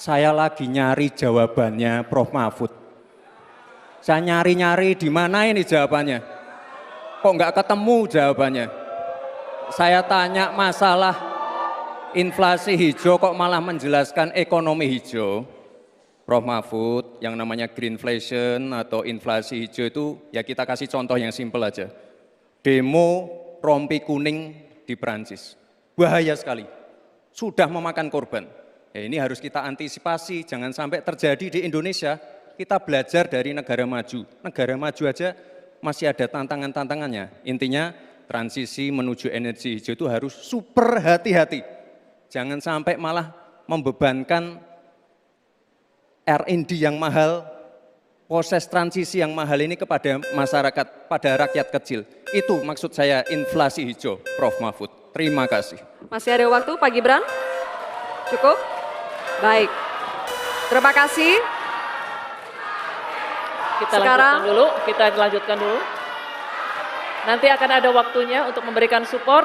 saya lagi nyari jawabannya Prof. Mahfud. Saya nyari-nyari di mana ini jawabannya. Kok nggak ketemu jawabannya. Saya tanya masalah inflasi hijau kok malah menjelaskan ekonomi hijau. Prof. Mahfud, yang namanya greenflation atau inflasi hijau itu ya kita kasih contoh yang simpel aja. Demo rompi kuning di Perancis. Bahaya sekali. Sudah memakan korban. Ya, ini harus kita antisipasi, jangan sampai terjadi di Indonesia. Kita belajar dari negara maju. Negara maju aja masih ada tantangan-tantangannya. Intinya transisi menuju energi hijau itu harus super hati-hati. Jangan sampai malah membebankan R&D yang mahal, proses transisi yang mahal ini kepada masyarakat, pada rakyat kecil. Itu maksud saya inflasi hijau, Prof. Mahfud. Terima kasih. Masih ada waktu Pak Gibran? Cukup? Baik. Terima kasih. Kita lanjutkan dulu. Nanti akan ada waktunya untuk memberikan support.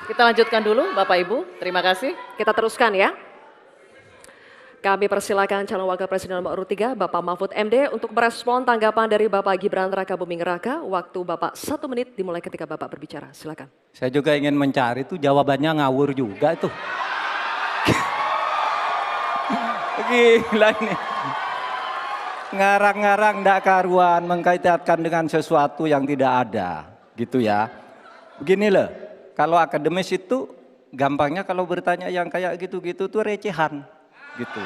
Kita lanjutkan dulu Bapak Ibu, terima kasih. Kita teruskan ya. Kami persilakan calon wakil presiden nomor urut 3 Bapak Mahfud MD untuk merespon tanggapan dari Bapak Gibran Raka Buming Raka. Waktu Bapak 1 menit dimulai ketika Bapak berbicara, silakan. Saya juga ingin mencari itu jawabannya ngawur juga itu. Gila ini. Ngarang-ngarang ndak karuan mengkaitkan dengan sesuatu yang tidak ada, gitu ya. Begini loh, kalau akademis itu gampangnya kalau bertanya yang kayak gitu-gitu tuh recehan, gitu.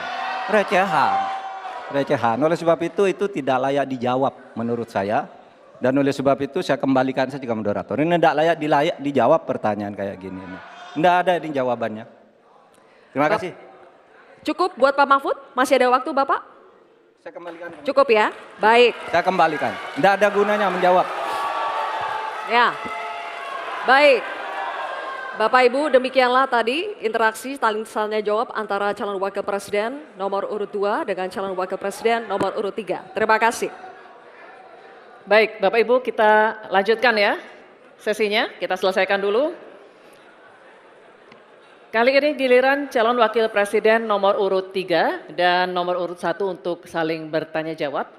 Recehan. Oleh sebab itu tidak layak dijawab menurut saya. Dan oleh sebab itu saya kembalikan saja ke moderator. Ini tidak layak dijawab pertanyaan kayak gini. Tidak ada ini jawabannya. Terima kasih. Cukup buat Pak Mahfud? Masih ada waktu Bapak? Saya kembalikan. Cukup ya? Baik. Saya kembalikan. Tidak ada gunanya menjawab. Ya. Baik. Bapak Ibu, demikianlah tadi interaksi saling tanya jawab antara calon wakil presiden nomor urut 2 dengan calon wakil presiden nomor urut 3. Terima kasih. Baik, Bapak Ibu kita lanjutkan ya sesinya, kita selesaikan dulu. Kali ini giliran calon wakil presiden nomor urut 3 dan nomor urut 1 untuk saling bertanya jawab.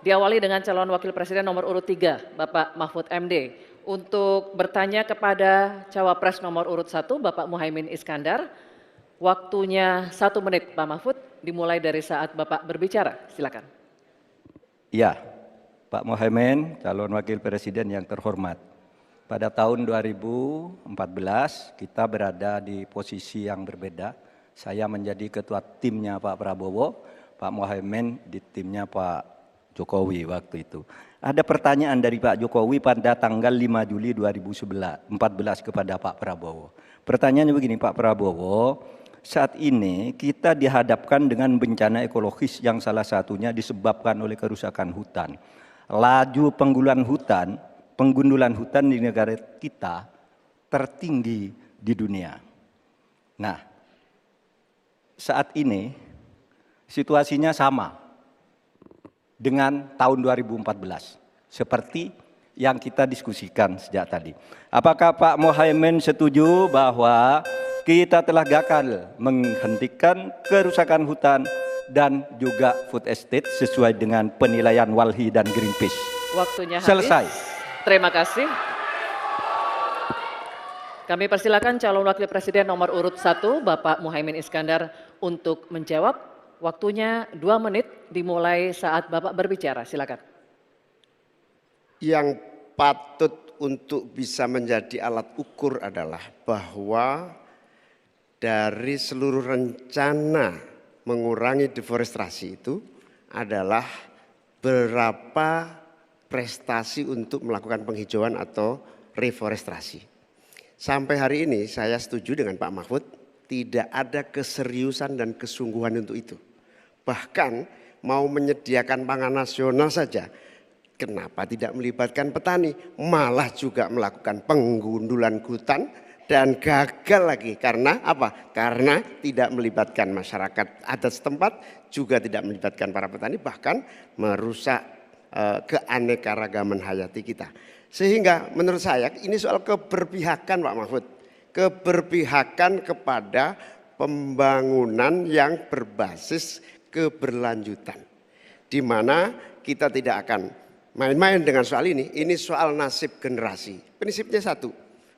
Diawali dengan calon wakil presiden nomor urut 3, Bapak Mahfud MD. Untuk bertanya kepada cawapres nomor urut 1, Bapak Muhaimin Iskandar. Waktunya 1 menit, Pak Mahfud, dimulai dari saat Bapak berbicara. Silakan. Ya, Pak Muhaimin, calon wakil presiden yang terhormat. Pada tahun 2014 kita berada di posisi yang berbeda. Saya menjadi ketua timnya Pak Prabowo, Pak Muhaimin di timnya Pak Jokowi waktu itu. Ada pertanyaan dari Pak Jokowi pada tanggal 5 Juli 2014 kepada Pak Prabowo. Pertanyaannya begini, Pak Prabowo, saat ini kita dihadapkan dengan bencana ekologis yang salah satunya disebabkan oleh kerusakan hutan. Laju penggundulan hutan di negara kita tertinggi di dunia. Nah, saat ini situasinya sama dengan tahun 2014, seperti yang kita diskusikan sejak tadi. Apakah Pak Muhaimin setuju bahwa kita telah gagal menghentikan kerusakan hutan dan juga food estate sesuai dengan penilaian Walhi dan Greenpeace? Waktunya habis. Selesai. Terima kasih. Kami persilakan calon wakil presiden nomor urut 1, Bapak Muhaimin Iskandar untuk menjawab. Waktunya 2 menit dimulai saat Bapak berbicara. Silakan. Yang patut untuk bisa menjadi alat ukur adalah bahwa dari seluruh rencana mengurangi deforestasi itu adalah berapa prestasi untuk melakukan penghijauan atau reforestasi. Sampai hari ini saya setuju dengan Pak Mahfud, tidak ada keseriusan dan kesungguhan untuk itu. Bahkan mau menyediakan pangan nasional saja, kenapa tidak melibatkan petani? Malah juga melakukan penggundulan hutan dan gagal lagi. Karena apa? Karena tidak melibatkan masyarakat adat setempat, juga tidak melibatkan para petani, bahkan merusak keanekaragaman hayati kita. Sehingga menurut saya ini soal keberpihakan Pak Mahfud. Keberpihakan kepada pembangunan yang berbasis keberlanjutan. Di mana kita tidak akan main-main dengan soal ini soal nasib generasi. Prinsipnya satu,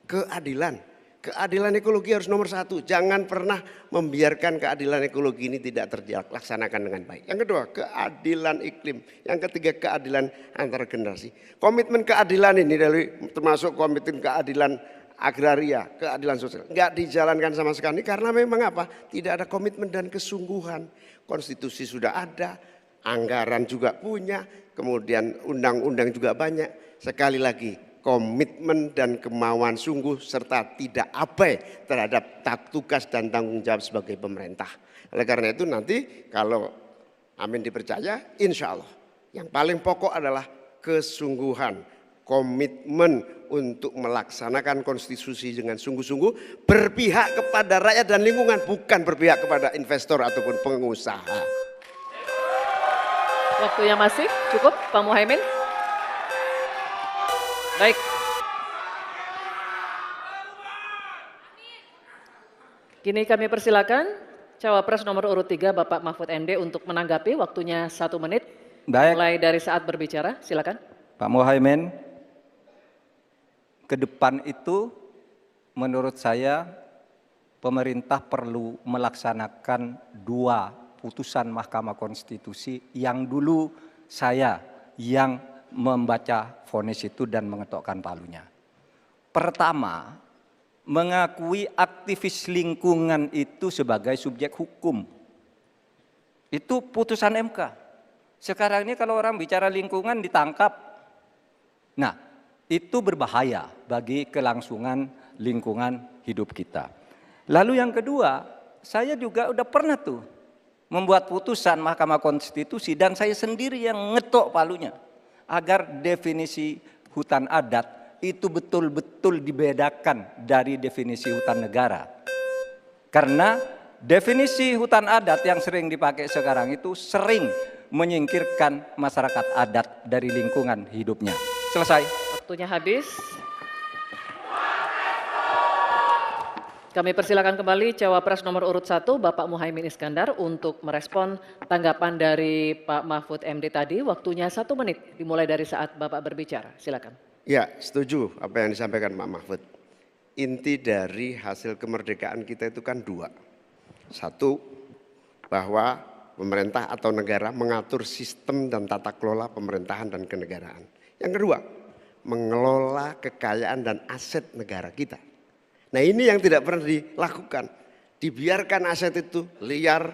keadilan. Keadilan ekologi harus nomor satu. Jangan pernah membiarkan keadilan ekologi ini tidak terlaksanakan dengan baik. Yang kedua, keadilan iklim. Yang ketiga, keadilan antar generasi. Komitmen keadilan ini termasuk komitmen keadilan agraria, keadilan sosial. Enggak dijalankan sama sekali karena memang apa? Tidak ada komitmen dan kesungguhan. Konstitusi sudah ada, anggaran juga punya, kemudian undang-undang juga banyak. Sekali lagi, komitmen dan kemauan sungguh serta tidak abai terhadap tugas dan tanggung jawab sebagai pemerintah. Oleh karena itu nanti kalau Amin dipercaya, insya Allah yang paling pokok adalah kesungguhan, komitmen untuk melaksanakan konstitusi dengan sungguh-sungguh, berpihak kepada rakyat dan lingkungan, bukan berpihak kepada investor ataupun pengusaha. Waktunya masih cukup, Pak Muhaimin. Baik. Kini kami persilakan Cawapres nomor urut 3 Bapak Mahfud MD untuk menanggapi, waktunya 1 menit. Baik. Mulai dari saat berbicara, silakan. Pak Muhaimin, ke depan itu menurut saya pemerintah perlu melaksanakan 2 putusan Mahkamah Konstitusi yang dulu saya yang membaca vonis itu dan mengetokkan palunya. Pertama, mengakui aktivis lingkungan itu sebagai subjek hukum. Itu putusan MK. Sekarang ini kalau orang bicara lingkungan ditangkap. Nah, itu berbahaya bagi kelangsungan lingkungan hidup kita. Lalu yang kedua, saya juga udah pernah tuh membuat putusan Mahkamah Konstitusi dan saya sendiri yang ngetok palunya agar definisi hutan adat itu betul-betul dibedakan dari definisi hutan negara. Karena definisi hutan adat yang sering dipakai sekarang itu sering menyingkirkan masyarakat adat dari lingkungan hidupnya. Selesai. Waktunya habis. Kami persilakan kembali Cawapres nomor urut 1 Bapak Muhaimin Iskandar untuk merespon tanggapan dari Pak Mahfud MD tadi. Waktunya 1 menit dimulai dari saat Bapak berbicara. Silakan. Ya, setuju apa yang disampaikan Pak Mahfud. Inti dari hasil kemerdekaan kita itu kan 2. Satu, bahwa pemerintah atau negara mengatur sistem dan tata kelola pemerintahan dan kenegaraan. Yang kedua, mengelola kekayaan dan aset negara kita. Nah ini yang tidak pernah dilakukan. Dibiarkan aset itu liar,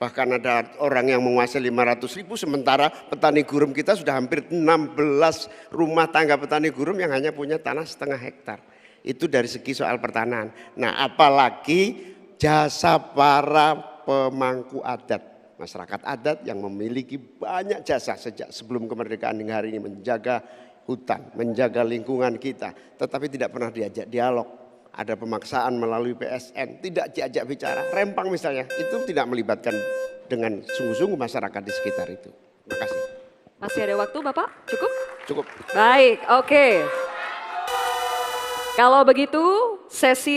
bahkan ada orang yang menguasai 500.000 sementara petani gurem kita sudah hampir 16 rumah tangga petani gurem yang hanya punya tanah 0,5 hektar. Itu dari segi soal pertanahan. Nah apalagi jasa para pemangku adat. Masyarakat adat yang memiliki banyak jasa sejak sebelum kemerdekaan hingga hari ini menjaga hutan, menjaga lingkungan kita. Tetapi tidak pernah diajak dialog. Ada pemaksaan melalui PSN, tidak diajak bicara. Rempang misalnya, itu tidak melibatkan dengan sungguh-sungguh masyarakat di sekitar itu. Terima kasih. Masih ada waktu Bapak? Cukup? Cukup. Baik, oke. Kalau begitu sesi